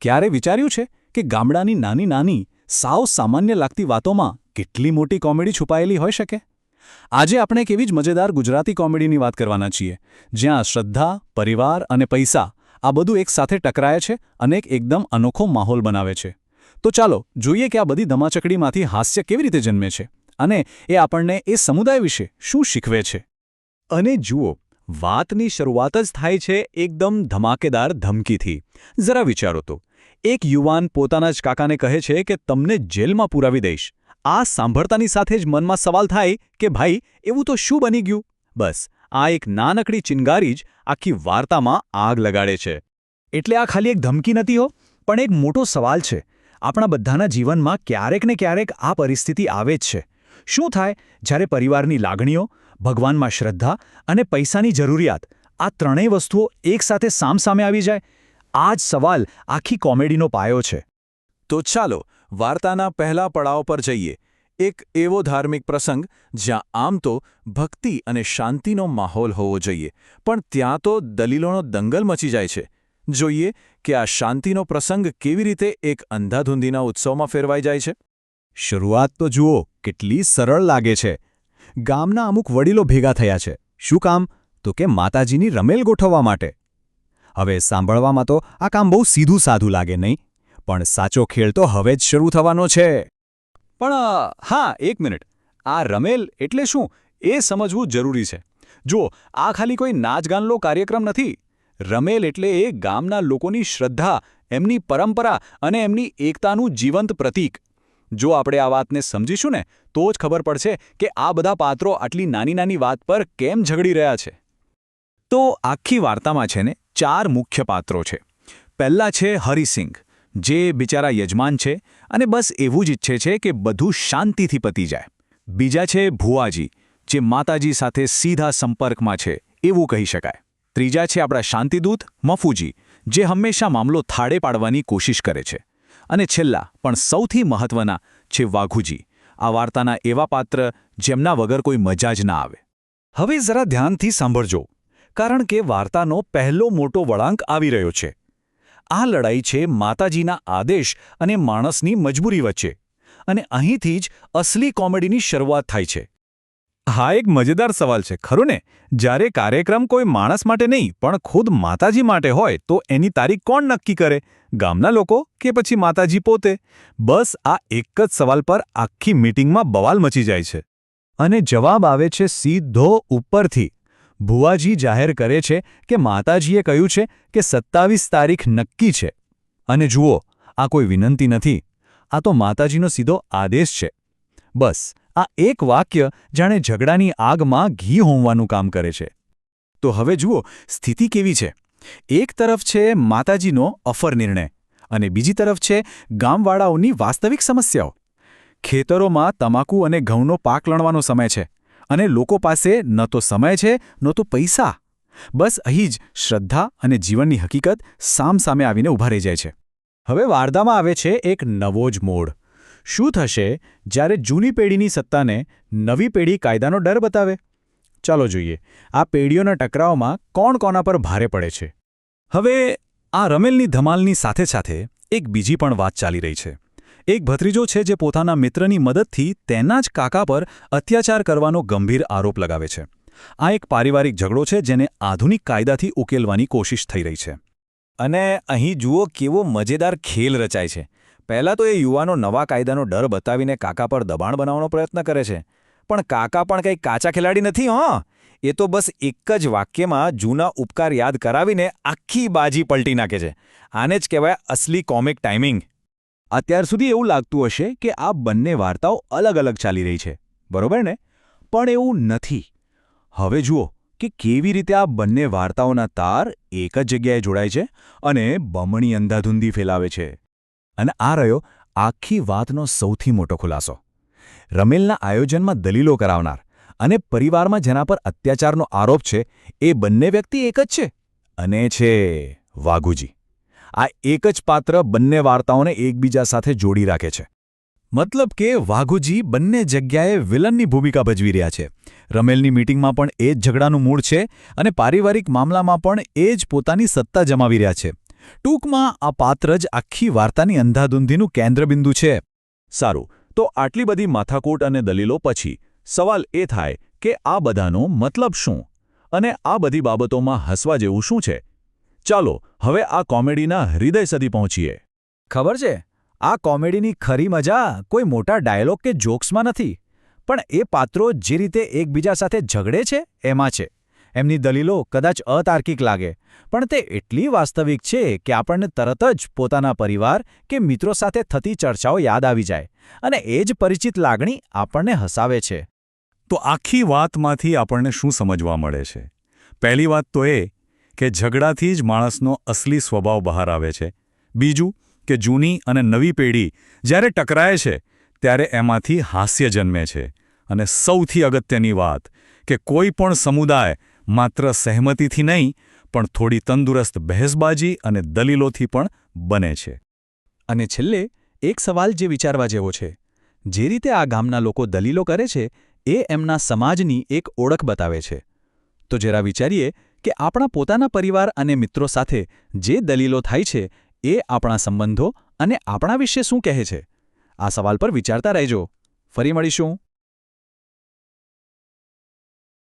ક્યારે વિચાર્યું છે કે ગામડાની નાની નાની સાવ સામાન્ય લાગતી વાતોમાં કેટલી મોટી કોમેડી છુપાયેલી હોઈ શકે? આજે આપણે એક એવી જ મજેદાર ગુજરાતી કોમેડીની વાત કરવાના છીએ, જ્યાં શ્રદ્ધા, પરિવાર અને પૈસા આ બધું એકસાથે ટકરાય છે અને એક એકદમ અનોખો માહોલ બનાવે છે. તો ચાલો જોઈએ કે આ બધી ધમાચકડીમાંથી હાસ્ય કેવી રીતે જન્મે છે અને એ આપણને એ સમુદાય વિશે શું શીખવે છે. અને જુઓ, વાતની શરૂઆત જ થાય છે એકદમ ધમાકેદાર ધમકીથી. જરા વિચારો તો, એક યુવાન પોતાના જ કાકાને કહે છે કે તમને જેલમાં પુરાવી દઈશ. આ સાંભળતાની સાથે જ મનમાં સવાલ થાય કે ભાઈ, એવું તો શું બની ગયું? બસ આ એક નાનકડી ચિનગારી જ આખી વાર્તામાં આગ લગાડે છે. એટલે આ ખાલી એક ધમકી નથી હો, પણ એક મોટો સવાલ છે. આપણા બધાના જીવનમાં ક્યારેક ને ક્યારેક આ પરિસ્થિતિ આવે જ છે. શું થાય જ્યારે પરિવારની લાગણીઓ, ભગવાનમાં શ્રદ્ધા અને પૈસાની જરૂરિયાત, આ ત્રણેય વસ્તુઓ એકસાથે સામસામે આવી જાય? આ જ સવાલ આખી કોમેડીનો પાયો છે. તો ચાલો વાર્તાના પહેલા પડાવ પર જઈએ. એક એવો ધાર્મિક પ્રસંગ જ્યાં આમ તો ભક્તિ અને શાંતિનો માહોલ હોવો જોઈએ, પણ ત્યાં તો દલીલોનો દંગલ મચી જાય છે. જોઈએ કે આ શાંતિનો પ્રસંગ કેવી રીતે એક અંધાધૂંધીના ઉત્સવમાં ફેરવાઈ જાય છે. શરૂઆત તો જુઓ, કેટલી સરળ લાગે છે. ગામના અમુક વડીલો ભેગા થયા છે. શું કામ? તો કે માતાજીની રમેલ ગોઠવવા માટે. હવે સાંભળવામાં તો આ કામ બહુ સીધું સાધું લાગે નહીં, પણ સાચો ખેલ તો હવે જ શરૂ થવાનો છે. પણ હા, એક મિનિટ, આ રમેલ એટલે શું એ સમજવું જરૂરી છે. જુઓ, આ ખાલી કોઈ નાચગાનનો કાર્યક્રમ નથી. રમેલ એટલે એ ગામના લોકોની શ્રદ્ધા, એમની પરંપરા અને એમની એકતાનું જીવંત પ્રતીક. જો આપણે આ વાતને સમજીશું ને, તો જ ખબર પડશે કે આ બધા પાત્રો આટલી નાની નાની વાત પર કેમ ઝઘડી રહ્યા છે. તો આખી વાર્તામાં છે ને 4 મુખ્ય પાત્રો છે. પહેલા છે હરિસિંહ, જે બિચારા યજમાન છે અને બસ એવું જ ઈચ્છે છે કે બધું શાંતિથી પતી જાય. બીજા છે ભુવાજી, જે માતાજી સાથે સીધા સંપર્કમાં છે એવું કહી શકાય. ત્રીજા છે આપણા શાંતિદૂત મફુજી, જે હંમેશા મામલો થાળે પાડવાની કોશિશ કરે છે. અને છેલ્લા પણ સૌથી મહત્વના છે વાઘુજી, આ વાર્તાના એવા પાત્ર જેમના વગર કોઈ મજા જ ના આવે. હવે જરા ધ્યાનથી સાંભળજો, કારણ કે વાર્તાનો પહેલો મોટો વળાંક આવી રહ્યો છે. આ લડાઈ છે માતાજીના આદેશ અને માણસની મજબૂરી વચ્ચે, અને અહીંથી જ અસલી કોમેડીની શરૂઆત થાય છે. હા, એક મજેદાર સવાલ છે, ખરું ને? જ્યારે કાર્યક્રમ કોઈ માણસ માટે નહીં પણ ખુદ માતાજી માટે હોય તો એની તારીખ કોણ નક્કી કરે? ગામના લોકો કે પછી માતાજી પોતે? બસ આ એક જ સવાલ પર આખી મીટિંગમાં બવાલ મચી જાય છે. અને જવાબ આવે છે સીધો ઉપરથી. ભુવાજી જાહેર કરે છે કે માતાજીએ કહ્યું છે કે 27 તારીખ નક્કી છે. અને જુઓ, આ કોઈ વિનંતી નથી, આ તો માતાજીનો સીધો આદેશ છે. બસ આ એક વાક્ય જાણે ઝઘડાની આગમાં ઘી હોમવાનું કામ કરે છે. તો હવે જુઓ, સ્થિતિ કેવી છે. એક તરફ છે માતાજીનો અફર નિર્ણય અને બીજી તરફ છે ગામવાળાઓની વાસ્તવિક સમસ્યાઓ. ખેતરોમાં તમાકુ અને ઘઉંનો પાક લણવાનો સમય છે અને લોકો પાસે ન તો સમય છે ન તો પૈસા. બસ અહીં જ શ્રદ્ધા અને જીવનની હકીકત સામસામે આવીને ઊભા રહી જાય છે. હવે વાર્તામાં આવે છે એક નવો જ મોડ. શું થશે જ્યારે જૂની પેઢીની સત્તાને નવી પેઢી કાયદાનો ડર બતાવે? ચાલો જોઈએ, આ પેઢીઓના ટકરાવમાં કોણ કોના પર ભારે પડે છે. હવે આ રમેલની ધમાલની સાથે સાથે એક બીજી પણ વાત ચાલી રહી છે. એક ભત્રીજો છે જે પોતાના મિત્રની મદદથી તેના જ કાકા પર અત્યાચાર કરવાનો ગંભીર આરોપ લગાવે છે. આ એક પારિવારિક ઝઘડો છે જેને આધુનિક કાયદાથી ઉકેલવાની કોશિશ થઈ રહી છે. અને અહીં જુઓ કેવો મજેદાર ખેલ રચાય છે. પહેલાં તો એ યુવાનો નવા કાયદાનો ડર બતાવીને કાકા પર દબાણ બનાવવાનો પ્રયત્ન કરે છે, પણ કાકા પણ કંઈ કાચા ખેલાડી નથી. એ તો બસ એક જ વાક્યમાં જૂના ઉપકાર યાદ કરાવીને આખી બાજી પલટી નાખે છે. આને જ કહેવાય અસલી કોમિક ટાઈમિંગ. અત્યાર સુધી એવું લાગતું હશે કે આ બંને વાર્તાઓ અલગ અલગ ચાલી રહી છે, બરોબર ને? પણ એવું નથી. હવે જુઓ કે કેવી રીતે આ બંને વાર્તાઓના તાર એક જ જગ્યાએ જોડાય છે અને બમણી અંધાધૂંધી ફેલાવે છે. અને આ રહ્યો આખી વાતનો સૌથી મોટો ખુલાસો. રમેલના આયોજનમાં દલીલો કરાવનાર અને પરિવારમાં જેના પર અત્યાચારનો આરોપ છે, એ બંને વ્યક્તિ એક જ છે, અને છે વાઘુજી. આ એક જ પાત્ર બંને વાર્તાઓને એકબીજા સાથે જોડી રાખે છે. મતલબ કે વાઘુજી બંને જગ્યાએ વિલનની ભૂમિકા ભજવી રહ્યા છે. રમેલની મીટિંગમાં પણ એ જ ઝઘડાનું મૂળ છે અને પારિવારિક મામલામાં પણ એ જ પોતાની સત્તા જમાવી રહ્યા છે. ટૂંકમાં આ પાત્ર જ આખી વાર્તાની અંધાધૂંધીનું કેન્દ્રબિંદુ છે. સારું, તો આટલી બધી માથાકૂટ અને દલીલો પછી સવાલ એ થાય કે આ બધાનો મતલબ શું? અને આ બધી બાબતોમાં હસવા જેવું શું છે? ચાલો હવે આ કોમેડીના હૃદય સુધી પહોંચીએ. ખબર છે, આ કોમેડીની ખરી મજા કોઈ મોટા ડાયલોગ કે જોક્સમાં નથી, પણ એ પાત્રો જે રીતે એકબીજા સાથે ઝઘડે છે એમાં છે. એમની દલીલો કદાચ અતાર્કિક લાગે, પણ તે એટલી વાસ્તવિક છે કે આપણને તરત જ પોતાના પરિવાર કે મિત્રો સાથે થતી ચર્ચાઓ યાદ આવી જાય, અને એ જ પરિચિત લાગણી આપણને હસાવે છે. તો આખી વાતમાંથી આપણને શું સમજવા મળે છે? પહેલી વાત તો એ કે ઝઘડાથી જ માણસનો અસલી સ્વભાવ બહાર આવે છે. બીજું કે જૂની અને નવી પેઢી જ્યારે ટકરાય છે ત્યારે એમાંથી હાસ્ય જન્મે છે. અને સૌથી અગત્યની વાત કે કોઈ પણ સમુદાય માત્ર સહેમતીથી નહીં, પણ થોડી તંદુરસ્ત બહેસબાજી અને દલીલોથી પણ બને છે. અને છેલ્લે એક સવાલ જે વિચારવા જેવો છે. જે રીતે આ ગામના લોકો દલીલો કરે છે એ એમના સમાજની એક ઓળખ બતાવે છે. તો જરા વિચારીએ કે આપણા પોતાના પરિવાર અને મિત્રો સાથે જે દલીલો થાય છે એ આપણા સંબંધો અને આપણા વિશે શું કહે છે? આ સવાલ પર વિચારતા રહેજો. ફરી મળીશું.